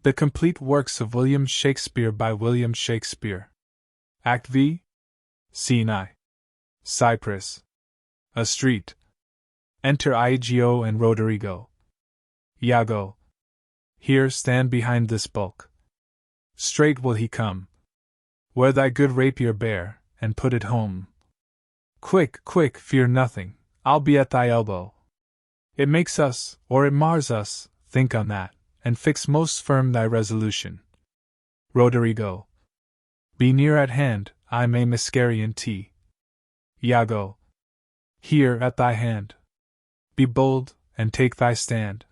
The Complete Works of William Shakespeare by William Shakespeare. Act V. Scene I. Cyprus. A street. Enter Iago and Roderigo. Iago. Here, stand behind this bulk. Straight will he come. Wear thy good rapier bare, and put it home. Quick, quick, fear nothing, I'll be at thy elbow. It makes us, or it mars us, think on that, and fix most firm thy resolution. Roderigo. Be near at hand, I may miscarry in tea. Iago. Here, at thy hand. Be bold, and take thy stand.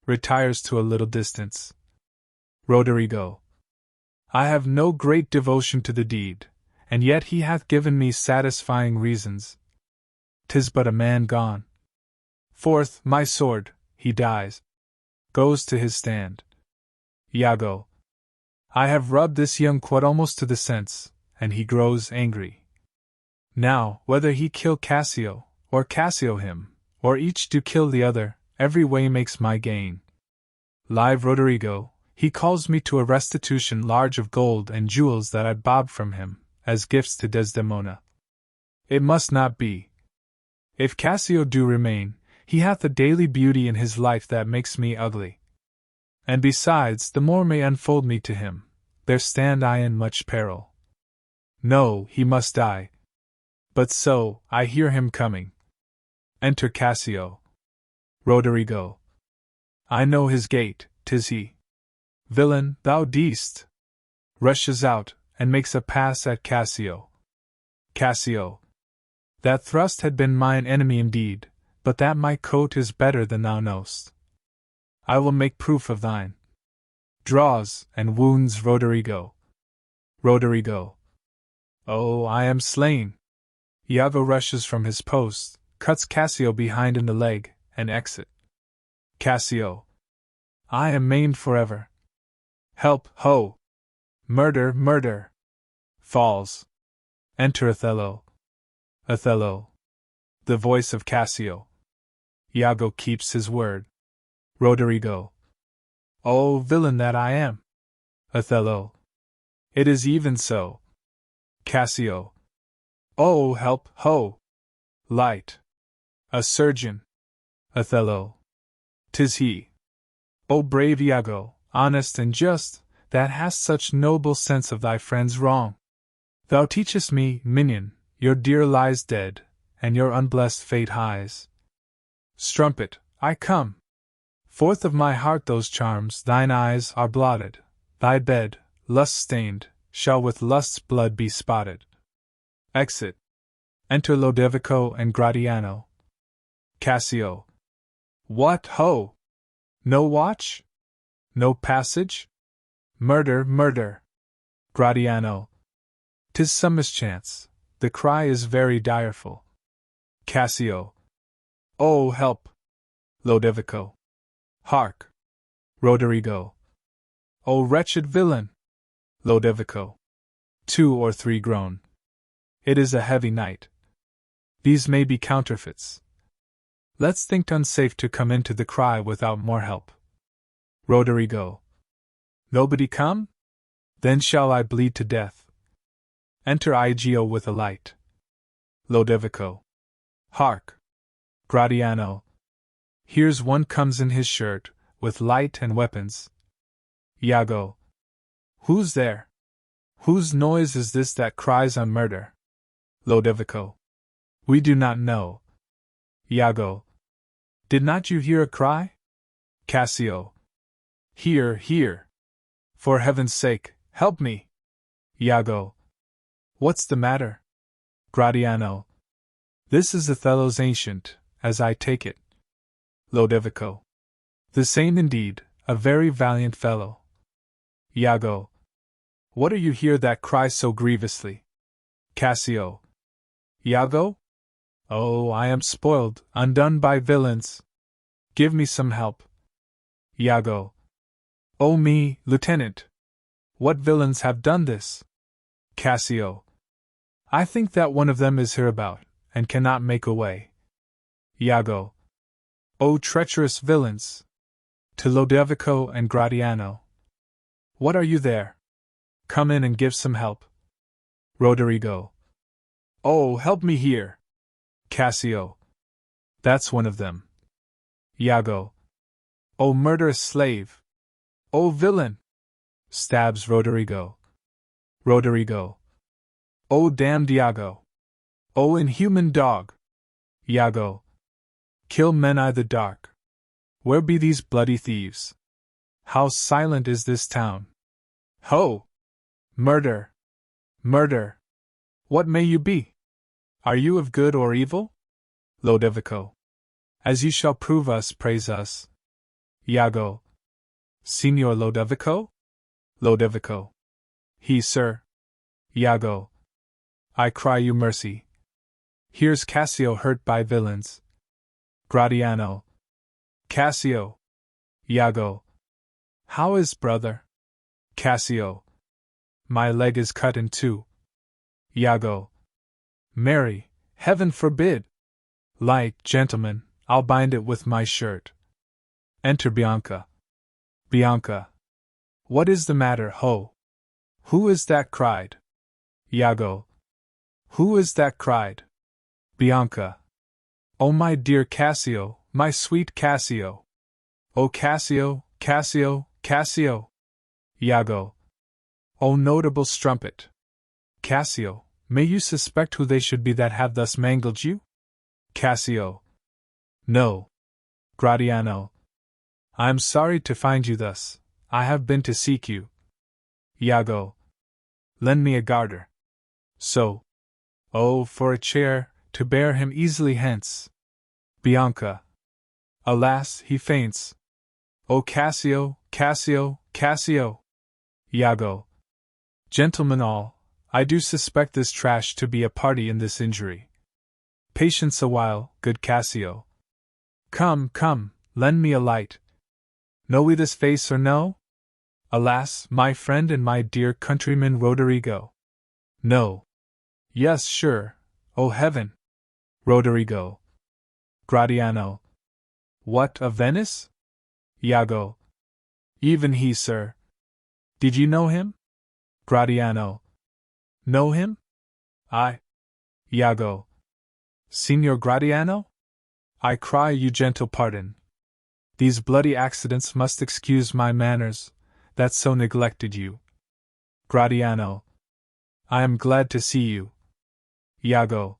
Retires to a little distance. Roderigo. I have no great devotion to the deed, and yet he hath given me satisfying reasons. 'Tis but a man gone. Forth, my sword, he dies. Goes to his stand. Iago. I have rubbed this young quad almost to the sense, and he grows angry. Now, whether he kill Cassio, or Cassio him, or each do kill the other, every way makes my gain. Live Roderigo, he calls me to a restitution large of gold and jewels that I bobbed from him, as gifts to Desdemona. It must not be. If Cassio do remain, he hath a daily beauty in his life that makes me ugly. And besides, the more may unfold me to him, there stand I in much peril. No, he must die. But so, I hear him coming. Enter Cassio. Roderigo. I know his gait, 'tis he. Villain, thou deest! Rushes out, and makes a pass at Cassio. Cassio. That thrust had been mine enemy indeed, but that my coat is better than thou knowst. I will make proof of thine. Draws, and wounds Roderigo. Roderigo. Oh, I am slain! Iago rushes from his post, cuts Cassio behind in the leg, and exit. Cassio. I am maimed forever. Help, ho! Murder, murder! Falls. Enter Othello. Othello. The voice of Cassio. Iago keeps his word. Roderigo. Oh, villain that I am! Othello. It is even so. Cassio. Oh, help, ho! Light. A surgeon. Othello. 'Tis he. O brave Iago, honest and just, that hast such noble sense of thy friend's wrong. Thou teachest me, minion, your dear lies dead, and your unblessed fate highs. Strumpet, I come. Forth of my heart those charms, thine eyes are blotted, thy bed, lust-stained, shall with lust's blood be spotted. Exit. Enter Lodovico and Gratiano. Cassio. What, ho! No watch? No passage? Murder, murder! Gratiano. 'Tis some mischance, the cry is very direful. Cassio. Oh, help! Lodovico. Hark! Roderigo. O wretched villain! Lodovico. 2 or 3 groan. It is a heavy night. These may be counterfeits. Let's think unsafe to come into the cry without more help. Roderigo. Nobody come? Then shall I bleed to death. Enter Iago with a light. Lodovico. Hark! Gratiano. Here's one comes in his shirt, with light and weapons. Iago. Who's there? Whose noise is this that cries on murder? Lodovico. We do not know. Iago. Did not you hear a cry? Cassio. Hear, hear! For heaven's sake, help me! Iago. What's the matter? Gratiano. This is Othello's ancient, as I take it. Lodovico. The same indeed, a very valiant fellow. Iago. What are you here that cries so grievously? Cassio. Iago? Oh, I am spoiled, undone by villains. Give me some help. Iago. Oh me, Lieutenant! What villains have done this? Cassio. I think that one of them is hereabout, and cannot make away. Iago. O treacherous villains! To Lodovico and Gratiano. What are you there? Come in and give some help. Roderigo. Oh, help me here. Cassio. That's one of them. Iago. Oh, murderous slave. Oh, villain. Stabs Roderigo. Roderigo. Oh, damned Iago. Oh, inhuman dog. Iago. Kill men I the dark. Where be these bloody thieves? How silent is this town? Ho! Murder! Murder! What may you be? Are you of good or evil? Lodovico. As you shall prove us, praise us. Iago. Signor Lodovico? Lodovico. He, sir. Iago. I cry you mercy. Here's Cassio hurt by villains. Gratiano. Cassio. Iago. How is brother? Cassio. My leg is cut in two. Iago. Mary, heaven forbid! Light, gentlemen, I'll bind it with my shirt. Enter Bianca. Bianca. What is the matter, ho? Who is that cried? Iago. Who is that cried? Bianca. Oh, my dear Cassio, my sweet Cassio. Oh, Cassio, Cassio, Cassio. Iago. O notable strumpet. Cassio, may you suspect who they should be that have thus mangled you? Cassio. No. Gratiano. I am sorry to find you thus. I have been to seek you. Iago. Lend me a garter. So. Oh, for a chair, to bear him easily hence. Bianca. Alas, he faints. O Cassio, Cassio, Cassio. Iago. Gentlemen all, I do suspect this trash to be a party in this injury. Patience a while, good Cassio. Come, come, lend me a light. Know we this face or no? Alas, my friend and my dear countryman Roderigo. No. Yes, sure, O heaven. Roderigo. Gratiano. What, of Venice? Iago. Even he, sir. Did you know him? Gratiano. Know him? I. Iago. Signor Gratiano? I cry you gentle pardon. These bloody accidents must excuse my manners, that so neglected you. Gratiano. I am glad to see you. Iago.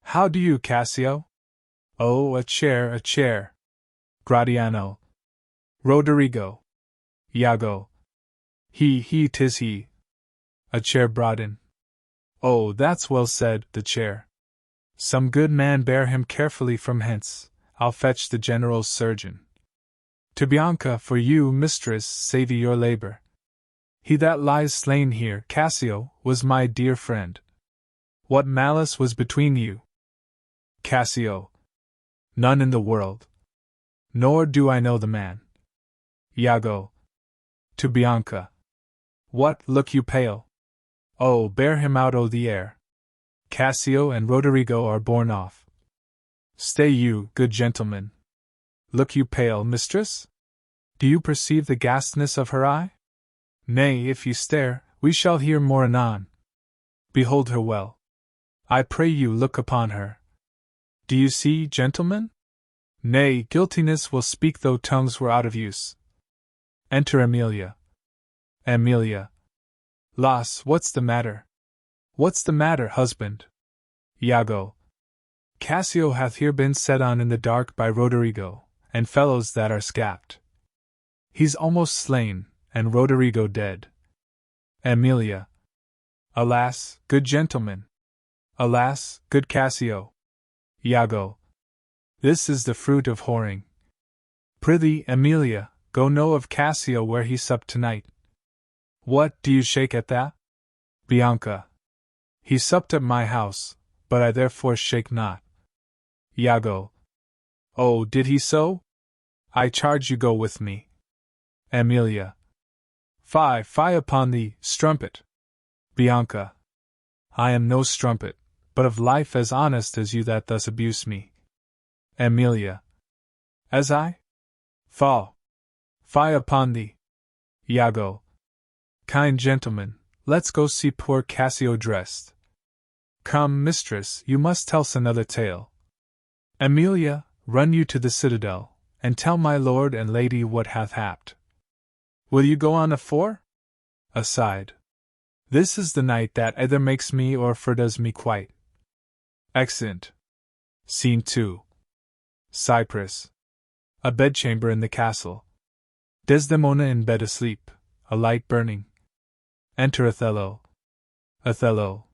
How do you, Cassio? Oh, a chair, a chair. Gratiano. Roderigo. Iago. He, 'tis he. A chair brought in. Oh, that's well said, the chair. Some good man bear him carefully from hence, I'll fetch the general's surgeon. To Bianca, for you, mistress, save your labor. He that lies slain here, Cassio, was my dear friend. What malice was between you? Cassio. None in the world. Nor do I know the man. Iago. To Bianca. What, look you pale? Oh, bear him out o' the air. Cassio and Roderigo are borne off. Stay you, good gentleman. Look you pale, mistress? Do you perceive the ghastness of her eye? Nay, if you stare, we shall hear more anon. Behold her well. I pray you look upon her. Do you see, gentlemen? Nay, guiltiness will speak though tongues were out of use. Enter Emilia. Emilia. Las, what's the matter? What's the matter, husband? Iago. Cassio hath here been set on in the dark by Roderigo, and fellows that are scapped. He's almost slain, and Roderigo dead. Emilia. Alas, good gentleman. Alas, good Cassio. Iago. This is the fruit of whoring. Prithee, Emilia, go know of Cassio where he supped tonight. What, do you shake at that? Bianca. He supped at my house, but I therefore shake not. Iago. Oh, did he so? I charge you go with me. Emilia. Fie, fie upon thee, strumpet. Bianca. I am no strumpet, but of life as honest as you that thus abuse me. Emilia. As I? Fall. Fie upon thee. Iago. Kind gentlemen, let's go see poor Cassio dressed. Come, mistress, you must tell us another tale. Emilia, run you to the citadel, and tell my lord and lady what hath happed. Will you go on afore? Aside. This is the night that either makes me or fordoes me quite. Exeunt. Scene 2. Cyprus. A bedchamber in the castle. Desdemona in bed asleep, a light burning. Enter Othello. Othello.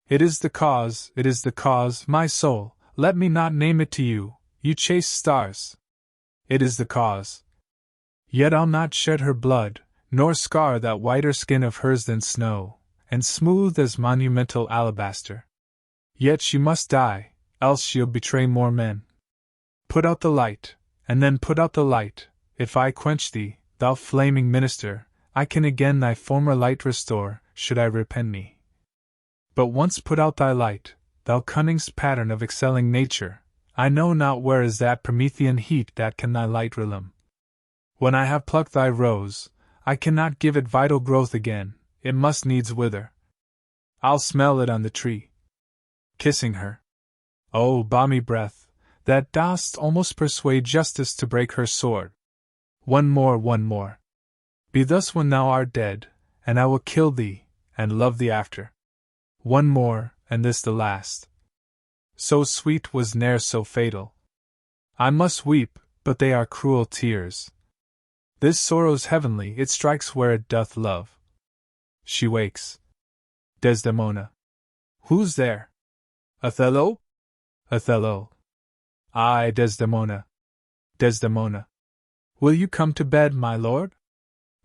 It is the cause, my soul, let me not name it to you, you chaste stars. It is the cause. Yet I'll not shed her blood, nor scar that whiter skin of hers than snow, and smooth as monumental alabaster. Yet she must die, else she'll betray more men. Put out the light, and then put out the light. If I quench thee, thou flaming minister, I can again thy former light restore, should I repent me. But once put out thy light, thou cunning'st pattern of excelling nature, I know not where is that Promethean heat that can thy light relume. When I have plucked thy rose, I cannot give it vital growth again, it must needs wither. I'll smell it on the tree. Kissing her. O balmy breath, that dost almost persuade justice to break her sword. One more. Be thus when thou art dead, and I will kill thee, and love thee after. One more, and this the last. So sweet was ne'er so fatal. I must weep, but they are cruel tears. This sorrow's heavenly, it strikes where it doth love. She wakes. Desdemona. Who's there? Othello? Othello. Ay, Desdemona. Desdemona. Will you come to bed, my lord?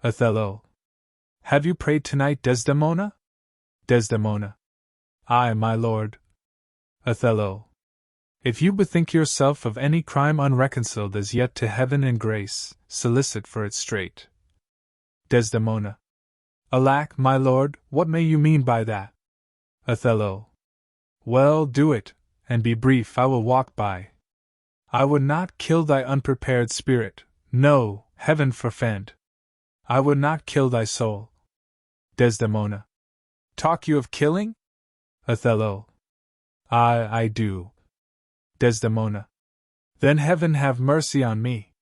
Othello. Have you prayed tonight, Desdemona? Desdemona. Ay, my lord. Othello. If you bethink yourself of any crime unreconciled as yet to heaven and grace, solicit for it straight. Desdemona. Alack, my lord, what may you mean by that? Othello. Well, do it, and be brief, I will walk by. I would not kill thy unprepared spirit, no, heaven forfend. I would not kill thy soul. Desdemona. Talk you of killing? Othello. Aye, I do. Desdemona. Then heaven have mercy on me.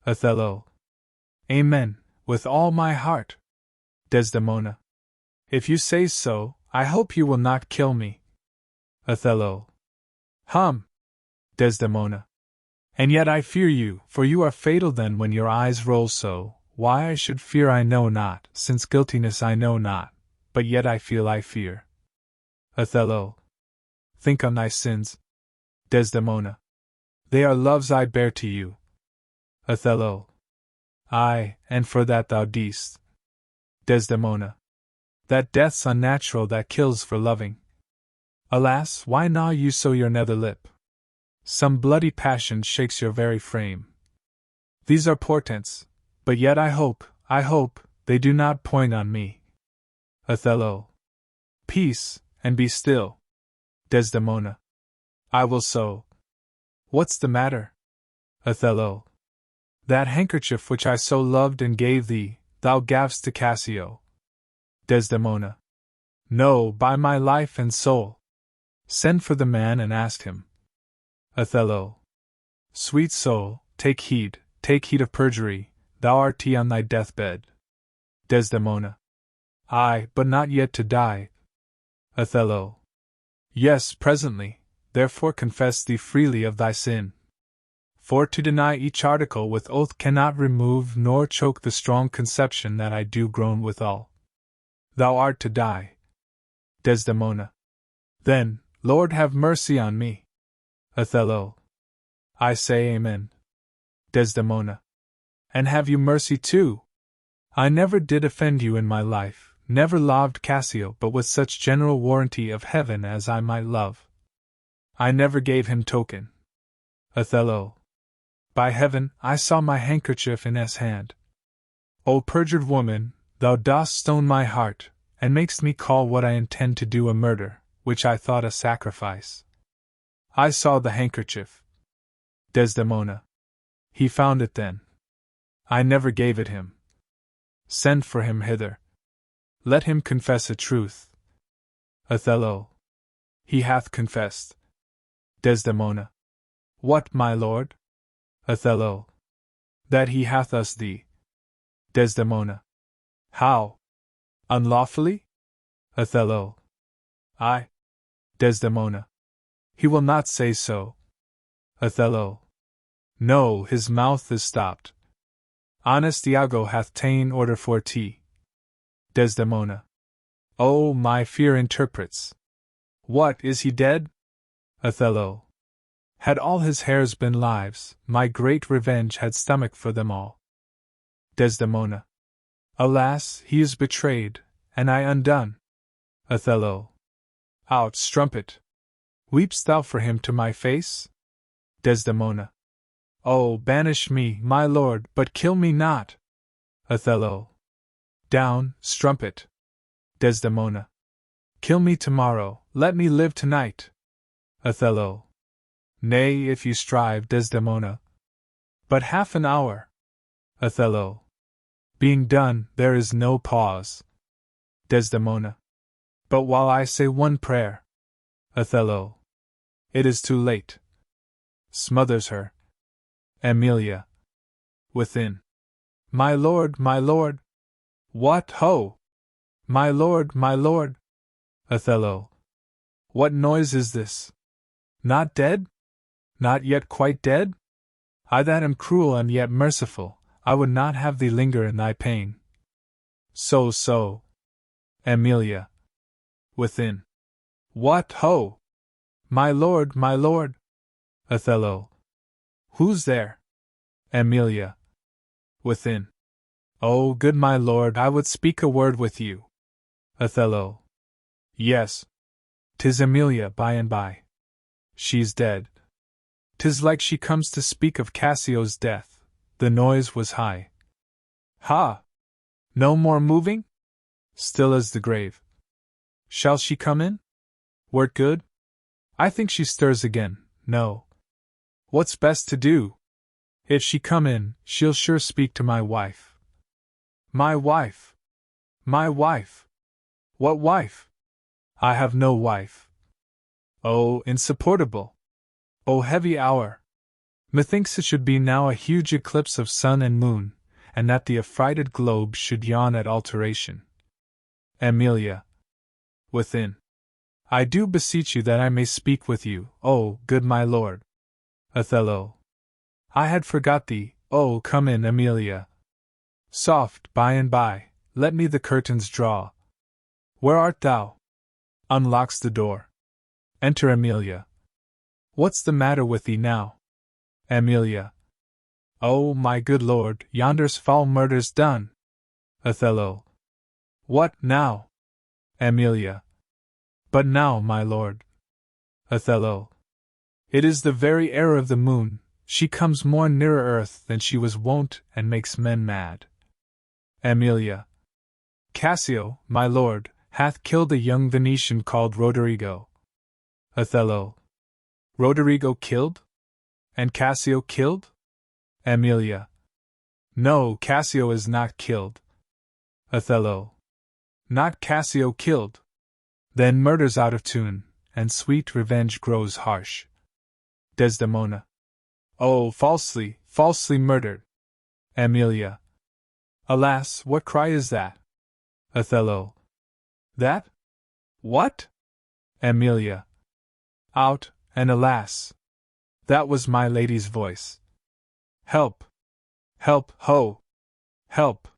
Othello. Amen, with all my heart. Desdemona. If you say so, I hope you will not kill me. Othello. Hum. Desdemona. And yet I fear you, for you are fatal then when your eyes roll so. Why I should fear I know not, since guiltiness I know not, but yet I feel I fear. Othello. Think on thy sins. Desdemona. They are loves I bear to you. Othello. Ay, and for that thou deest. Desdemona. That death's unnatural that kills for loving. Alas, why gnaw you so your nether lip? Some bloody passion shakes your very frame. These are portents, but yet I hope, they do not point on me. Othello. Peace, and be still. Desdemona. I will so. What's the matter? Othello. That handkerchief which I so loved and gave thee, thou gav'st to Cassio. Desdemona. No, by my life and soul. Send for the man and ask him. Othello. Sweet soul, take heed of perjury, thou art he on thy deathbed. Desdemona. Ay, but not yet to die. Othello. Yes, presently, therefore confess thee freely of thy sin. For to deny each article with oath cannot remove nor choke the strong conception that I do groan withal. Thou art to die. Desdemona. Then, Lord have mercy on me. Othello. I say amen. Desdemona. And have you mercy too? I never did offend you in my life, never loved Cassio but with such general warranty of heaven as I might love. I never gave him token. Othello. By heaven, I saw my handkerchief in his hand. O perjured woman, thou dost stone my heart, and makest me call what I intend to do a murder, which I thought a sacrifice. I saw the handkerchief. Desdemona. He found it then. I never gave it him. Send for him hither. Let him confess a truth. Othello. He hath confessed. Desdemona. What, my lord? Othello. That he hath us thee. Desdemona. How? Unlawfully? Othello. Ay. Desdemona. He will not say so. Othello. No, his mouth is stopped. Honest Iago hath ta'en order for tea. Desdemona. Oh, my fear interprets. What, is he dead? Othello. Had all his hairs been lives, my great revenge had stomach for them all. Desdemona. Alas, he is betrayed, and I undone. Othello. Out, strumpet! Weep'st thou for him to my face? Desdemona. Oh, banish me, my lord, but kill me not! Othello. Down, strumpet! Desdemona. Kill me tomorrow, let me live tonight! Othello. Nay, if you strive, Desdemona. But half an hour. Othello. Being done, there is no pause. Desdemona. But while I say one prayer. Othello. It is too late. Smothers her. Emilia. Within. My lord, my lord! What, ho! My lord, my lord! Othello. What noise is this? Not dead? Not yet quite dead? I that am cruel and yet merciful, I would not have thee linger in thy pain. So. Emilia. Within. What, ho! My lord, my lord! Othello. Who's there? Emilia. Within. Oh, good my lord, I would speak a word with you. Othello. Yes. 'Tis Emilia by and by. She's dead. 'Tis like she comes to speak of Cassio's death. The noise was high. Ha! No more moving? Still as the grave. Shall she come in? Were't good? I think she stirs again. No. What's best to do? If she come in, she'll sure speak to my wife. My wife! My wife! What wife? I have no wife. Oh, insupportable! Oh, heavy hour! Methinks it should be now a huge eclipse of sun and moon, and that the affrighted globe should yawn at alteration. Emilia. Within. I do beseech you that I may speak with you, oh, good my lord. Othello. I had forgot thee, oh, come in, Emilia. Soft, by and by, let me the curtains draw. Where art thou? Unlocks the door. Enter Emilia. What's the matter with thee now? Emilia. Oh, my good lord, yonder's foul murder's done. Othello. What, now? Emilia. But now, my lord. Othello. It is the very error of the moon, she comes more nearer earth than she was wont and makes men mad. Emilia. Cassio, my lord, hath killed a young Venetian called Roderigo. Othello. Roderigo killed? And Cassio killed? Emilia. No, Cassio is not killed. Othello. Not Cassio killed. Then murder's out of tune, and sweet revenge grows harsh. Desdemona. Oh, falsely, falsely murdered. Emilia. Alas, what cry is that? Othello. That? What? Emilia. Out, and alas! That was my lady's voice. Help! Help, ho! Help!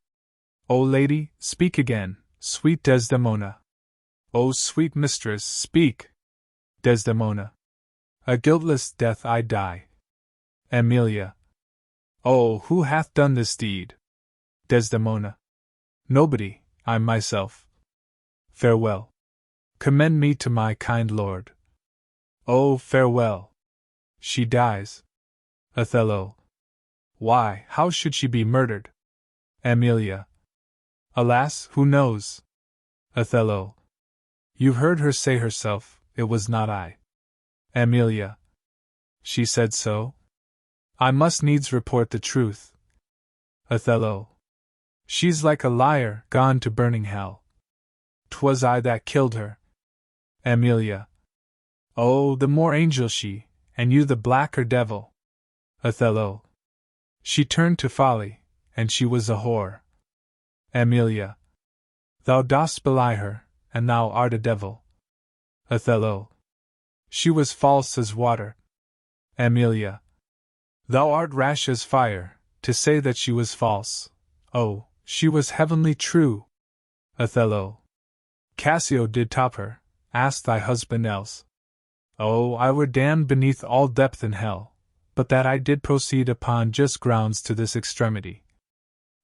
O lady, speak again, sweet Desdemona. O sweet mistress, speak! Desdemona. A guiltless death I die. Emilia. Oh, who hath done this deed? Desdemona. Nobody, I myself. Farewell. Commend me to my kind lord. Oh, farewell. She dies. Othello. Why, how should she be murdered? Emilia. Alas, who knows? Othello. You've heard her say herself, it was not I. Emilia. She said so? I must needs report the truth. Othello. She's like a liar, gone to burning hell. 'twas I that killed her. Emilia. Oh, the more angel she, and you the blacker devil. Othello. She turned to folly, and she was a whore. Emilia. Thou dost belie her, and thou art a devil. Othello. She was false as water. Emilia. Thou art rash as fire, to say that she was false. Oh, she was heavenly true. Othello. Cassio did top her, ask thy husband else. Oh, I were damned beneath all depth in hell, but that I did proceed upon just grounds to this extremity.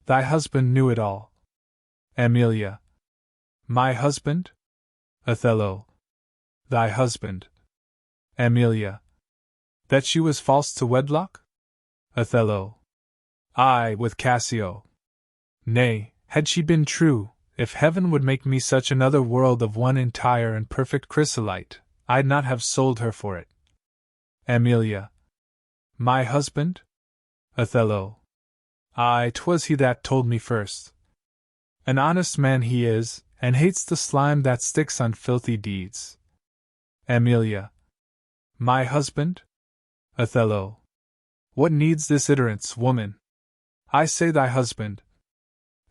Thy husband knew it all. Emilia. My husband? Othello. Thy husband. Emilia. That she was false to wedlock? Othello. Ay, with Cassio. Nay, had she been true, if heaven would make me such another world of one entire and perfect chrysolite, I'd not have sold her for it. Emilia. My husband? Othello. Ay, 'twas he that told me first. An honest man he is, and hates the slime that sticks on filthy deeds. Emilia. My husband? Othello. What needs this iterance, woman? I say thy husband.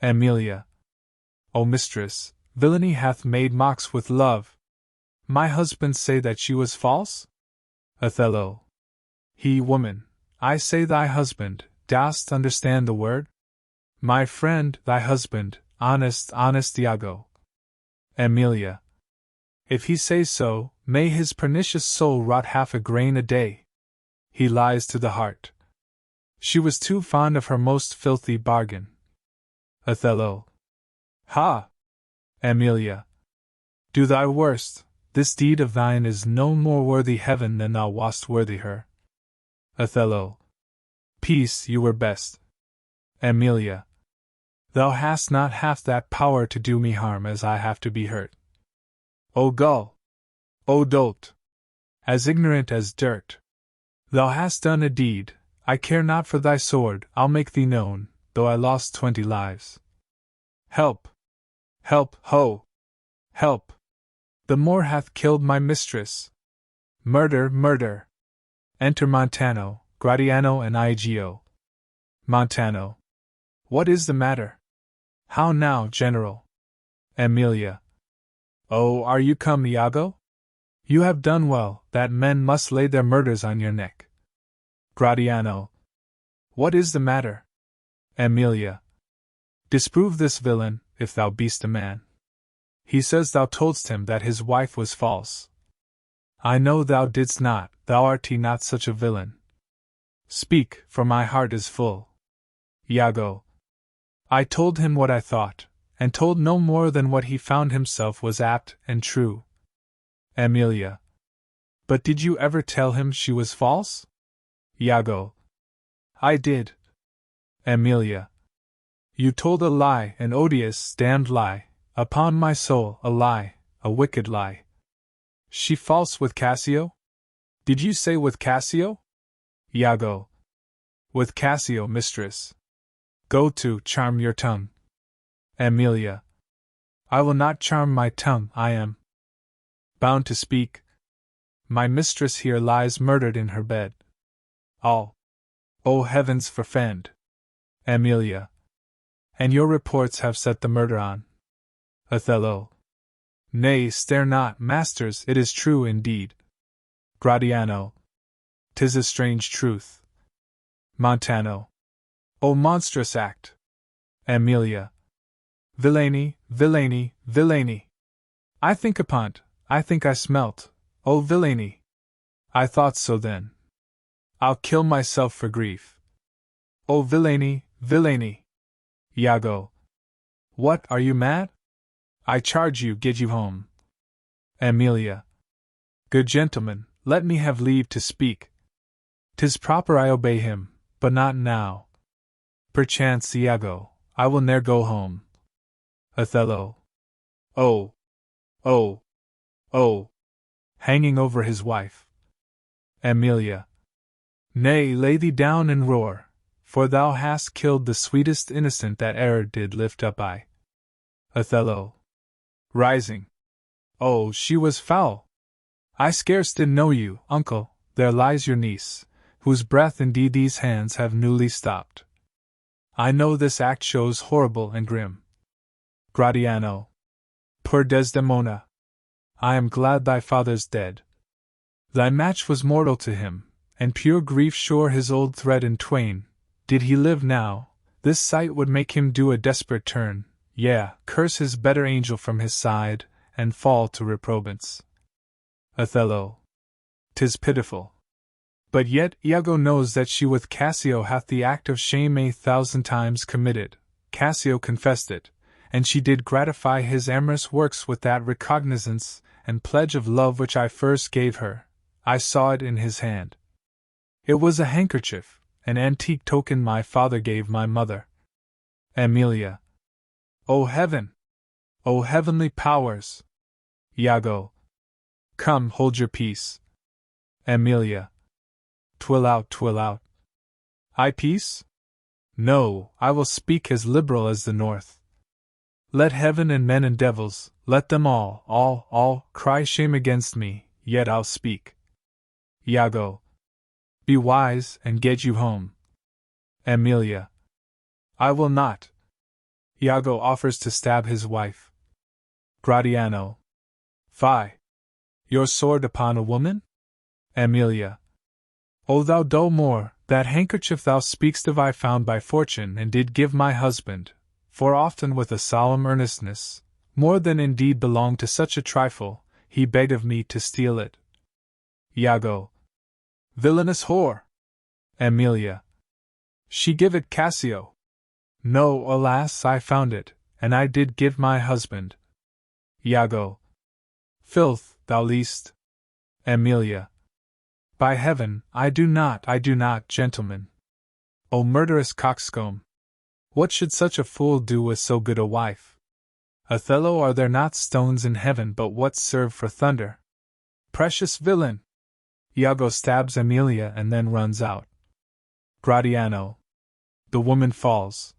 Emilia. O mistress, villainy hath made mocks with love. My husband say that she was false? Othello. He, woman, I say thy husband, dost understand the word? My friend, thy husband, honest Iago. Emilia. If he say so, may his pernicious soul rot half a grain a day. He lies to the heart. She was too fond of her most filthy bargain. Othello. Ha! Emilia. Do thy worst, this deed of thine is no more worthy heaven than thou wast worthy her. Othello. Peace, you were best. Emilia. Thou hast not half that power to do me harm as I have to be hurt. O gull! O dolt! As ignorant as dirt! Thou hast done a deed, I care not for thy sword, I'll make thee known, though I lost 20 lives. Help! Help, ho! Help! The Moor hath killed my mistress. Murder, murder! Enter Montano, Gratiano, and Igio. Montano. What is the matter? How now, General? Emilia. Oh, are you come, Iago? You have done well, that men must lay their murders on your neck. Gratiano. What is the matter? Emilia. Disprove this villain, if thou be'st a man. He says thou toldst him that his wife was false. I know thou didst not, thou art not such a villain. Speak, for my heart is full. Iago. I told him what I thought, and told no more than what he found himself was apt and true. Emilia. But did you ever tell him she was false? Iago. I did. Emilia. You told a lie, an odious, damned lie, upon my soul, a lie, a wicked lie. She false with Cassio? Did you say with Cassio? Iago. With Cassio, mistress. Go to, charm your tongue. Emilia. I will not charm my tongue, I am bound to speak. My mistress here lies murdered in her bed. All. O heavens forfend. Emilia. And your reports have set the murder on. Othello. Nay, stare not, masters, it is true indeed. Gratiano. 'Tis a strange truth. Montano. O monstrous act! Emilia. Villainy, villainy, villainy! I think upon't, I think I smelt, O villainy! I thought so then. I'll kill myself for grief. O villainy, villainy! Iago. What, are you mad? I charge you, get you home. Emilia. Good gentleman, let me have leave to speak. 'Tis proper I obey him, but not now. Perchance, Iago, I will ne'er go home. Othello. Oh! Oh! Oh! Hanging over his wife. Emilia. Nay, lay thee down and roar, for thou hast killed the sweetest innocent that e'er did lift up eye. Othello. Rising. Oh, she was foul! I scarce did know you, uncle. There lies your niece, whose breath indeed these hands have newly stopped. I know this act shows horrible and grim. Gratiano. Poor Desdemona! I am glad thy father's dead. Thy match was mortal to him, and pure grief shore his old thread in twain. Did he live now, this sight would make him do a desperate turn, yea, curse his better angel from his side, and fall to reprobance. Othello. 'Tis pitiful. But yet Iago knows that she with Cassio hath the act of shame 1,000 times committed. Cassio confessed it, and she did gratify his amorous works with that recognizance and pledge of love which I first gave her. I saw it in his hand. It was a handkerchief, an antique token my father gave my mother. Emilia. O heaven! O heavenly powers! Iago. Come, hold your peace. Emilia. 'Twill out, 'twill out. I peace? No, I will speak as liberal as the North. Let heaven and men and devils, let them all, cry shame against me, yet I'll speak. Iago. Be wise, and get you home. Emilia. I will not. Iago offers to stab his wife. Gratiano. Fie! Your sword upon a woman? Emilia. O thou dull Moor, that handkerchief thou speak'st of I found by fortune and did give my husband, for often with a solemn earnestness, more than indeed belonged to such a trifle, he begged of me to steal it. Iago. Villainous whore! Emilia. She give it Cassio. No, alas, I found it, and I did give my husband. Iago. Filth, thou least. Emilia. By heaven, I do not, gentlemen. O murderous coxcomb! What should such a fool do with so good a wife? Othello, are there not stones in heaven but what serve for thunder? Precious villain! Iago stabs Emilia and then runs out. Gratiano. The woman falls.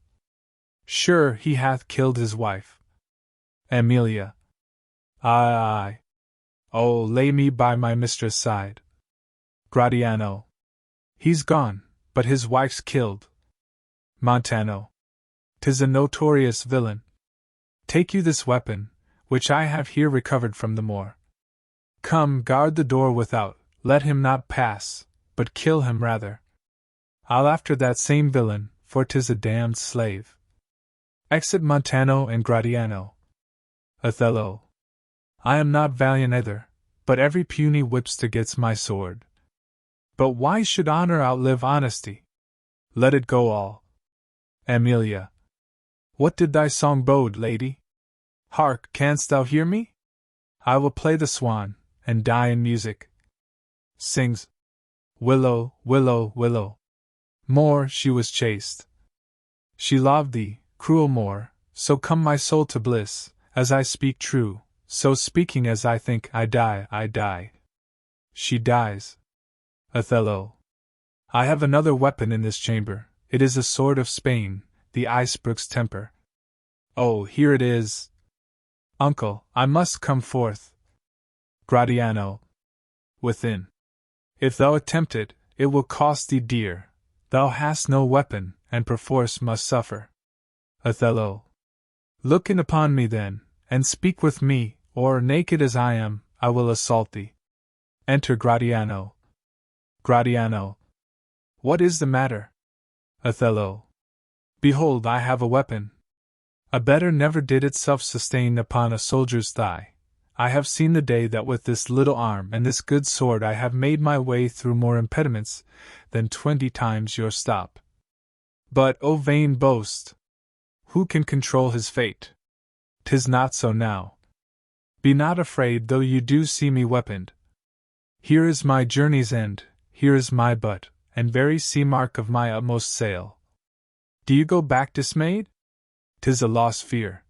Sure, he hath killed his wife. Emilia. Aye. Oh, lay me by my mistress' side. Gratiano. He's gone, but his wife's killed. Montano. 'Tis a notorious villain. Take you this weapon, which I have here recovered from the Moor. Come, guard the door without, let him not pass, but kill him rather. I'll after that same villain, for 'tis a damned slave. Exit Montano and Gratiano. Othello. I am not valiant either, but every puny whipster gets my sword. But why should honor outlive honesty? Let it go all. Emilia. What did thy song bode, lady? Hark, canst thou hear me? I will play the swan, and die in music. Sings. Willow, willow, willow. Moor, she was chaste. She loved thee, cruel Moor, so come my soul to bliss, as I speak true, so speaking as I think, I die, I die. She dies. Othello. I have another weapon in this chamber, it is a sword of Spain, the Icebrook's temper. Oh, here it is. Uncle, I must come forth. Gratiano. Within. If thou attempt it, it will cost thee dear. Thou hast no weapon, and perforce must suffer. Othello. Look in upon me then, and speak with me, or, naked as I am, I will assault thee. Enter Gratiano. Gratiano. What is the matter? Othello. Behold, I have a weapon. A better never did itself sustain upon a soldier's thigh. I have seen the day that with this little arm and this good sword I have made my way through more impediments than 20 times your stop. But, O vain boast! Who can control his fate? 'Tis not so now. Be not afraid though you do see me weaponed. Here is my journey's end, here is my butt, and very sea mark of my utmost sail. Do you go back dismayed? 'Tis a lost fear.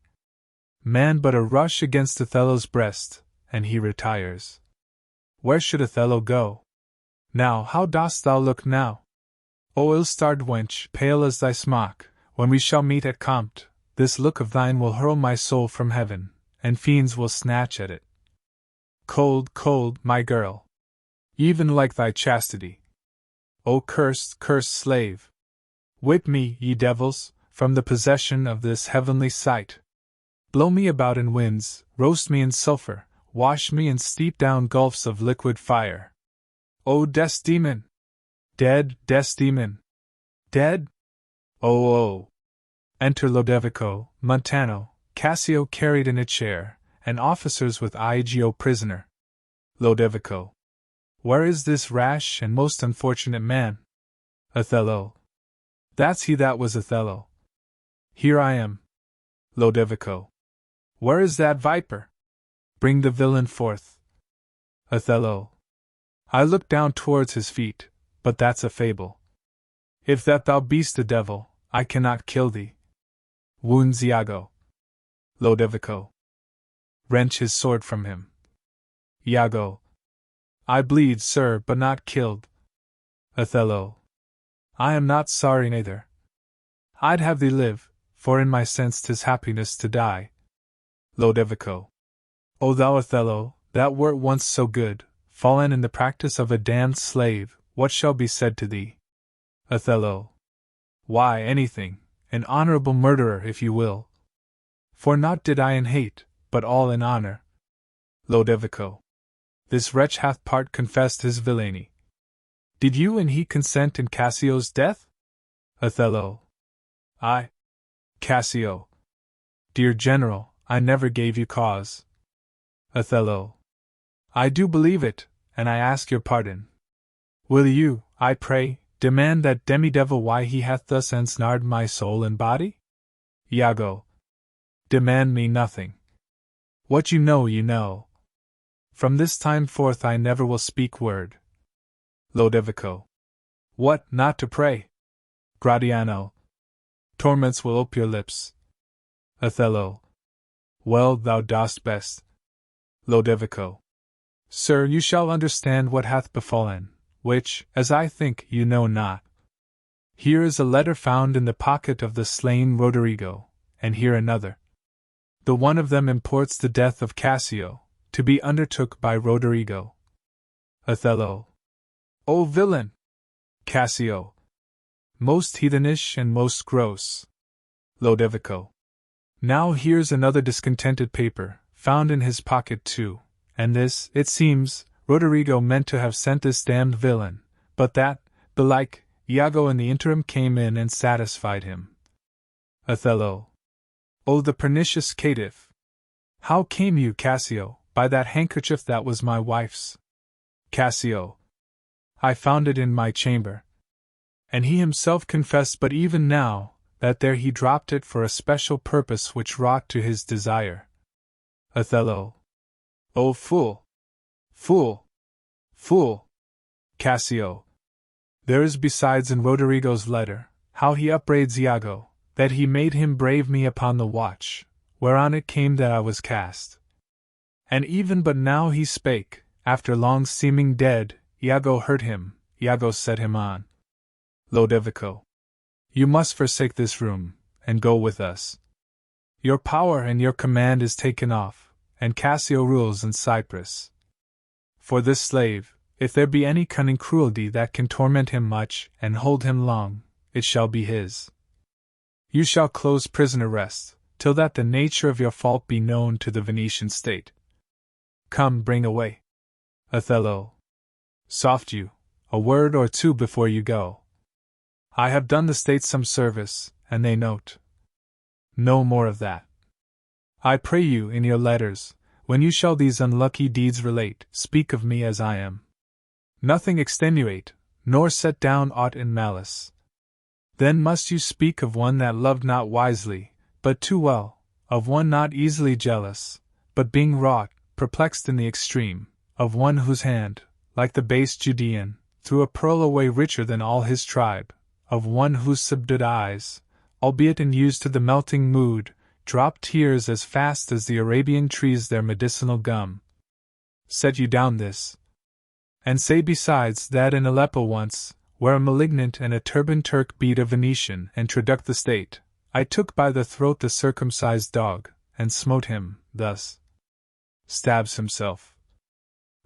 Man but a rush against Othello's breast, and he retires. Where should Othello go? Now, how dost thou look now? O ill-starred wench, pale as thy smock, when we shall meet at Compt, this look of thine will hurl my soul from heaven, and fiends will snatch at it. Cold, cold, my girl. Even like thy chastity. O cursed, cursed slave! Whip me, ye devils, from the possession of this heavenly sight. Blow me about in winds, roast me in sulphur, wash me and steep down gulfs of liquid fire. O death's demon! Dead, death's demon! Dead? Oh, oh! Enter Lodovico, Montano, Cassio carried in a chair, and officers with Igio prisoner. Lodovico. Where is this rash and most unfortunate man? Othello. That's he that was Othello. Here I am. Lodovico. Where is that viper? Bring the villain forth. Othello. I look down towards his feet, but that's a fable. If that thou be'st a devil, I cannot kill thee. Wounds Iago. Lodovico. Wrench his sword from him. Iago. I bleed, sir, but not killed. Othello. I am not sorry neither. I'd have thee live, for in my sense 'tis happiness to die. Lodovico. O thou Othello, that wert once so good, fallen in the practice of a damned slave, what shall be said to thee? Othello. Why, anything, an honorable murderer if you will. For naught did I in hate, but all in honor. Lodovico. This wretch hath part confessed his villainy. Did you and he consent in Cassio's death? Othello. I. Cassio. Dear General, I never gave you cause. Othello. I do believe it, and I ask your pardon. Will you, I pray, demand that demi-devil why he hath thus ensnared my soul and body? Iago. Demand me nothing. What you know, you know. From this time forth I never will speak word. Lodovico. What, not to pray? Gratiano. Torments will ope your lips. Othello. Well, thou dost best. Lodovico. Sir, you shall understand what hath befallen, which, as I think, you know not. Here is a letter found in the pocket of the slain Roderigo, and here another. The one of them imports the death of Cassio, to be undertook by Roderigo. Othello. O villain! Cassio. Most heathenish and most gross. Lodovico. Now here's another discontented paper, found in his pocket too, and this, it seems, Roderigo meant to have sent this damned villain, but that, belike, Iago in the interim came in and satisfied him. Othello. O the pernicious caitiff! How came you, Cassio, by that handkerchief that was my wife's? Cassio. I found it in my chamber. And he himself confessed but even now, that there he dropped it for a special purpose which wrought to his desire. Othello. O fool! Fool! Fool! Cassio. There is besides in Roderigo's letter, how he upbraids Iago, that he made him brave me upon the watch, whereon it came that I was cast. And even but now he spake, after long seeming dead, Iago heard him, Iago set him on. Lodovico. You must forsake this room, and go with us. Your power and your command is taken off, and Cassio rules in Cyprus. For this slave, if there be any cunning cruelty that can torment him much and hold him long, it shall be his. You shall close prison arrest, till that the nature of your fault be known to the Venetian state. Come, bring away. Othello. Soft you, a word or two before you go. I have done the state some service, and they note. No more of that. I pray you, in your letters, when you shall these unlucky deeds relate, speak of me as I am. Nothing extenuate, nor set down aught in malice. Then must you speak of one that loved not wisely, but too well, of one not easily jealous, but being wrought, perplexed in the extreme, of one whose hand, like the base Judean, threw a pearl away richer than all his tribe, of one whose subdued eyes, albeit in used to the melting mood, drop tears as fast as the Arabian trees their medicinal gum. Set you down this. And say besides that in Aleppo once, where a malignant and a turbaned Turk beat a Venetian and traducked the state, I took by the throat the circumcised dog, and smote him, thus. Stabs himself.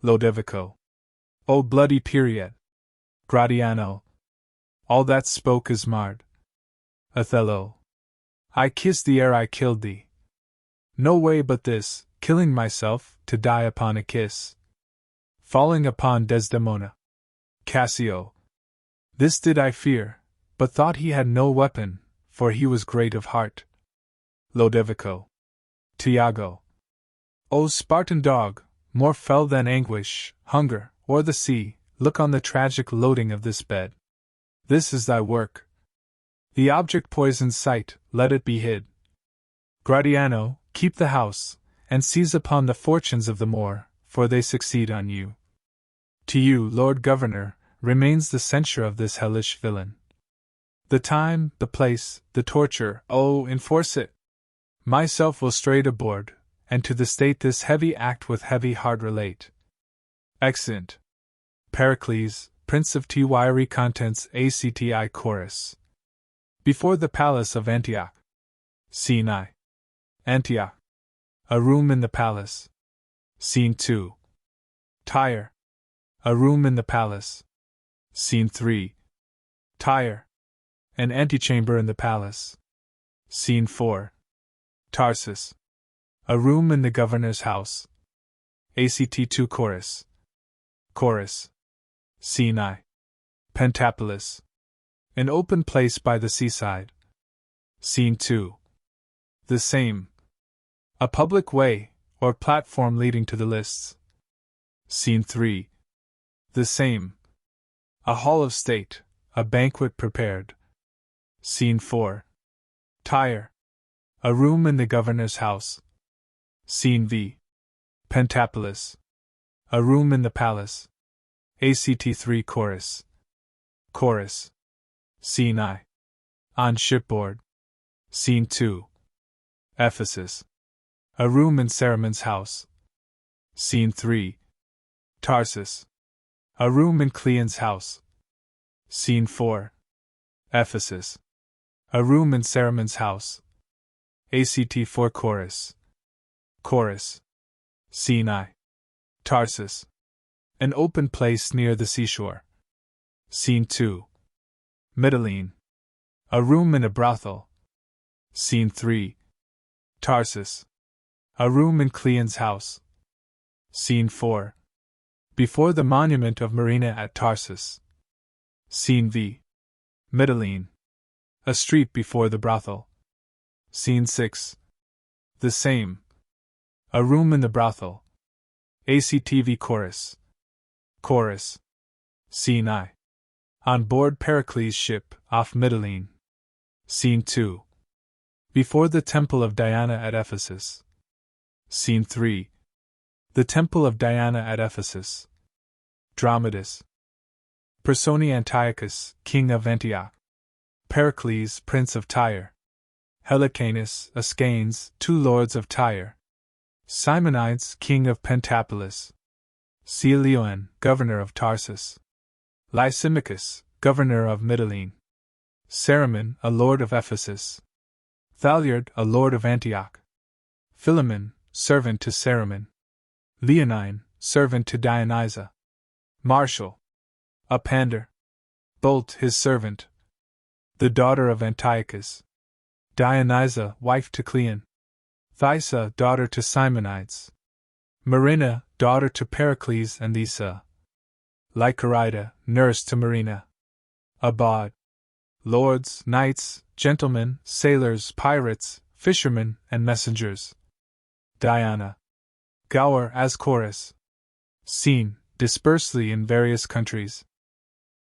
Lodovico. O bloody period! Gratiano. All that spoke is marred. Othello. I kissed thee ere I killed thee. No way but this, killing myself, to die upon a kiss. Falling upon Desdemona. Cassio. This did I fear, but thought he had no weapon, for he was great of heart. Lodovico. Tiago. O Spartan dog, more fell than anguish, hunger, or the sea, look on the tragic loading of this bed. This is thy work. The object poisons sight, let it be hid. Gratiano, keep the house, and seize upon the fortunes of the Moor, for they succeed on you. To you, Lord Governor, remains the censure of this hellish villain. The time, the place, the torture, oh, enforce it! Myself will straight aboard, and to the state this heavy act with heavy heart relate. Exeunt. Pericles, Prince of Tyre contents ACTI chorus. Before the palace of Antioch. Scene I. Antioch. A room in the palace. Scene 2. Tyre. A room in the palace. Scene 3. Tyre. An antechamber in the palace. Scene 4. Tarsus. A room in the governor's house. ACT 2 chorus. Chorus. Scene I. Pentapolis. An open place by the seaside. Scene 2. The same. A public way, or platform leading to the lists. Scene 3. The same. A hall of state, a banquet prepared. Scene 4. Tyre. A room in the governor's house. Scene V. Pentapolis. A room in the palace. ACT 3 chorus. Chorus. Scene I. On shipboard. Scene 2. Ephesus. A room in Ceramon's house. Scene 3. Tarsus. A room in Cleon's house. Scene 4. Ephesus. A room in Ceramon's house. ACT 4 chorus. Chorus. Scene I. Tarsus. An open place near the seashore. Scene 2. Mytilene. A room in a brothel. Scene 3. Tarsus. A room in Cleon's house. Scene 4. Before the monument of Marina at Tarsus. Scene V. Mytilene. A street before the brothel. Scene 6. The same. A room in the brothel. ACTV chorus. Chorus. Scene I. On board Pericles' ship, off Mytilene. Scene 2. Before the temple of Diana at Ephesus. Scene 3. The temple of Diana at Ephesus. Dramatist. Personae Antiochus, king of Antioch. Pericles, prince of Tyre. Helicanus, Ascanes, 2 lords of Tyre. Simonides, king of Pentapolis. Celeon, governor of Tarsus. Lysimachus, governor of Mytilene. Cerimon, a lord of Ephesus. Thaliard, a lord of Antioch. Philemon, servant to Cerimon. Leonine, servant to Dionysa. Martial. Apander. Bolt, his servant. The daughter of Antiochus. Dionysa, wife to Cleon. Thysa, daughter to Simonides. Marina, daughter to Pericles and Thesa. Lycarida, nurse to Marina. Abad. Lords, knights, gentlemen, sailors, pirates, fishermen, and messengers. Diana. Gower as chorus. Scene, dispersely in various countries.